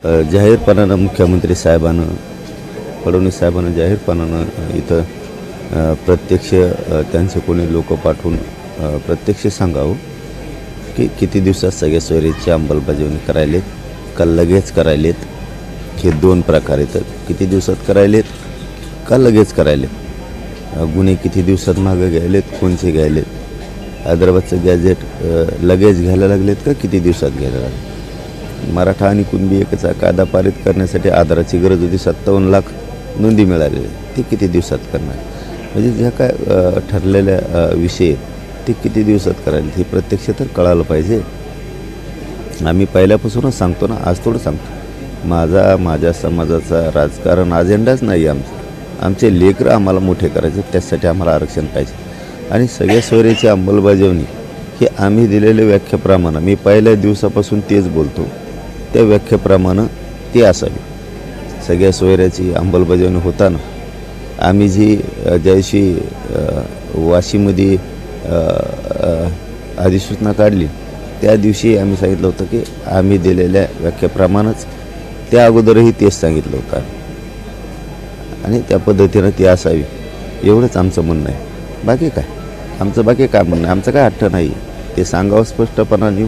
जाहीरपणानं मुख्यमंत्री साहेबांनं फडणवीस साहेबांनं जाहीरपणानं इथं प्रत्यक्ष त्यांचे कोणी लोक पाठवून प्रत्यक्ष सांगावं की किती दिवसात सगळ्या सोयरीची अंमलबजावणी करायलेत का लगेच करायलेत. हे दोन प्रकार आहेत. किती दिवसात करायलेत का लगेच करायलेत. गुन्हे किती दिवसात मागं घ्यायलेत, कोणचे घ्यायलेत. हैदराबादचं गॅजेट लगेच घ्यायला लागलेत का किती दिवसात घ्यायला लागले. मराठा आणि कुणबी एकचा कायदा पारित करण्यासाठी आधाराची गरज होती. 57 लाख नोंदी मिळालेल्या, ते किती दिवसात करणार. म्हणजे ज्या काय ठरलेल्या विषय ते किती दिवसात करायला हे प्रत्यक्ष तर कळालं पाहिजे. आम्ही पहिल्यापासूनच सांगतो ना, आज थोडं सांगतो. माझ्या समाजाचा राजकारण अजेंडाच नाही आमचा. आमचे लेकरं आम्हाला मोठे करायचे, त्यासाठी आम्हाला आरक्षण पाहिजे. आणि सगळ्या सोयरीची अंमलबजावणी हे आम्ही दिलेल्या व्याख्येप्रमाणे, मी पहिल्या दिवसापासून तेच बोलतो, त्या व्याख्येप्रमाणे ती असावी. सगळ्या सोयऱ्याची अंमलबजावणी होताना आम्ही ज्या दिवशी वाशीमध्ये अधिसूचना काढली त्या दिवशी आम्ही सांगितलं होतं की आम्ही दिलेल्या व्याख्येप्रमाणेच त्या अगोदरही तेच सांगितलं होतं आणि त्या पद्धतीनं ती असावी, एवढंच आमचं म्हणणं आहे. बाकी काय म्हणणं आहे, आमचं काय हट्ट नाही. ते सांगावं स्पष्टपणाने,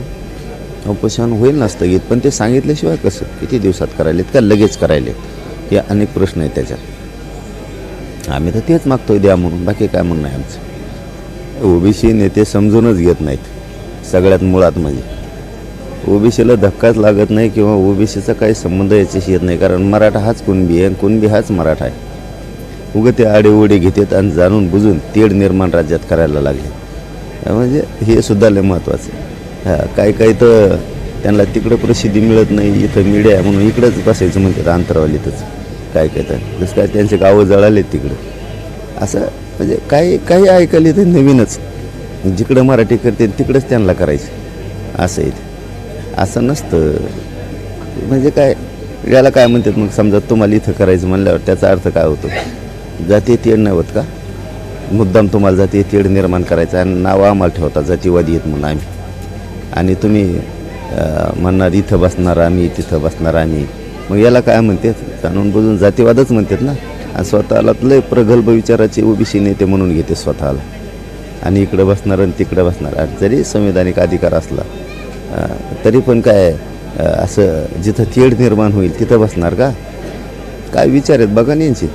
उपोषण होईल नसतं घेत, पण ते सांगितल्याशिवाय कसं किती दिवसात करायलेत का लगेच करायलेत, हे अनेक प्रश्न आहेत त्याच्यात. आम्ही तर तेच मागतोय द्या म्हणून, बाकी काय म्हणणं आहे आमचं. ओबीसी नेते समजूनच घेत नाहीत सगळ्यात मुळात. म्हणजे ओबीसीला धक्काच लागत नाही किंवा ओबीसीचा काही संबंध याच्याशी येत नाही, कारण मराठा हाच कुणबी आहे आणि कुणबी हाच मराठा आहे. उगं ते आडेओढे घेतात आणि जाणून बुजून तेढ निर्माण राज्यात करायला लागले. म्हणजे हे सुद्धा लय महत्त्वाचं. काही तर त्यांना तिकडं प्रसिद्धी मिळत नाही, इथं मीडिया म्हणून इकडंच बसायचं म्हणतात अंतरावलीतच. काय तर जसं काय त्यांचे गावं जळालेत तिकडं असं. म्हणजे काही ऐकायला ते नवीनच, जिकडं मराठी करते तिकडंच त्यांना करायचं असं आहे. असं नसतं. म्हणजे काय याला काय म्हणतात मग, समजा तुम्हाला इथं करायचं म्हणल्यावर त्याचा अर्थ काय होतो. जातीय तेढ नाही होत का. मुद्दाम तुम्हाला जातीय तेढ निर्माण करायचं आणि नावं आम्हाला ठेवता जातीवादी आहेत म्हणून आम्ही. आणि तुम्ही म्हणणार इथं बसणार आम्ही, तिथं बसणार आम्ही. मग याला काय म्हणतात, जाणून बुजून जातीवादच म्हणतात ना. आणि स्वतःला लय प्रगल्भ विचाराचे ओबीसी नेते म्हणून घेते स्वतःला. आणि इकडं बसणार आणि तिकडं बसणार. आणि जरी संवैधानिक अधिकार असला तरी पण काय असं जिथं तेढ निर्माण होईल तिथं बसणार का. काय विचार आहेत बघा ना यांचे.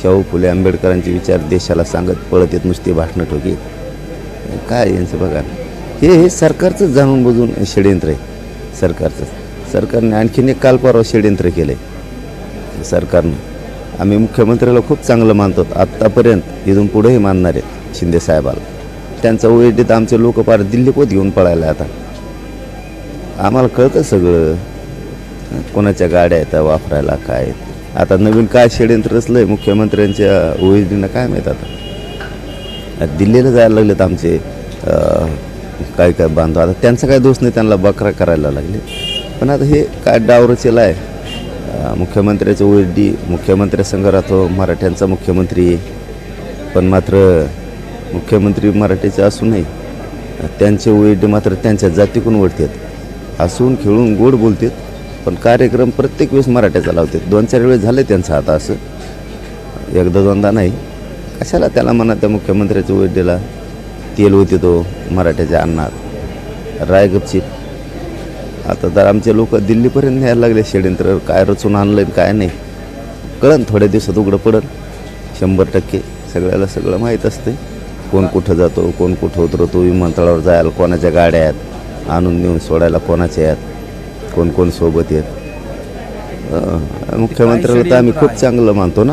शाहू फुले आंबेडकरांचे विचार देशाला सांगत पळत येत नुसते भाषणं ठोकी. काय यांचं बघा. हे सरकारचंच जाणून बुजून षड्यंत्र आहे सरकारचं. सरकारने आणखीन एक काल परवा षड्यंत्र केलं आहे सरकारनं. आम्ही मुख्यमंत्र्याला खूप चांगलं मानतो आत्तापर्यंत, इथून पुढेही मानणार आहेत शिंदे साहेबाला. त्यांचा ओएडीत आमचे लोक पार दिल्लीपोत घेऊन पळायला. आता आम्हाला कळतं सगळं, कोणाच्या गाड्या येतात वापरायला काय. आता नवीन काय षड्यंत्र रचलं आहे मुख्यमंत्र्यांच्या ओएडीनं काय माहीत. आता दिल्लीला जायला लागलेत आमचे काय बांधव. आता त्यांचा काय दोष नाही, त्यांना बकरा करायला लागले. पण आता हे काय डाव रचेला आहे. मुख्यमंत्र्याचं ओएडी मुख्यमंत्र्यासंग राहतो, मराठ्यांचा मुख्यमंत्री. पण मात्र मुख्यमंत्री मराठीचे असूनही त्यांचे ओएडी मात्र त्यांच्या जातीकडून ओढतात. हसून खेळून गोड बोलतात, पण कार्यक्रम प्रत्येक वेळेस मराठ्याचा लावतात. 2-4 वेळेस झाले त्यांचं आता असं, एकदा दोनदा नाही. कशाला त्याला म्हणा त्या मुख्यमंत्र्याच्या ओएडीला तेल होते तो मराठ्याच्या अन्नात. रायगपचीप. आता तर आमचे लोक दिल्लीपर्यंत न्यायला लागले षड्यंत्र. काय रचून आणलं काय नाही कळन, थोड्या दिवसात उघडं पडन 100%. सगळ्याला सगळं माहीत असते, कोण कुठं जातो, कोण कुठं उतरतो, विमानतळावर जायला कोणाच्या गाड्या आहेत, आणून नेऊन सोडायला कोणाच्या आहेत, कोण कोण सोबत आहेत. मुख्यमंत्र्याला तर आम्ही खूप चांगलं मानतो ना.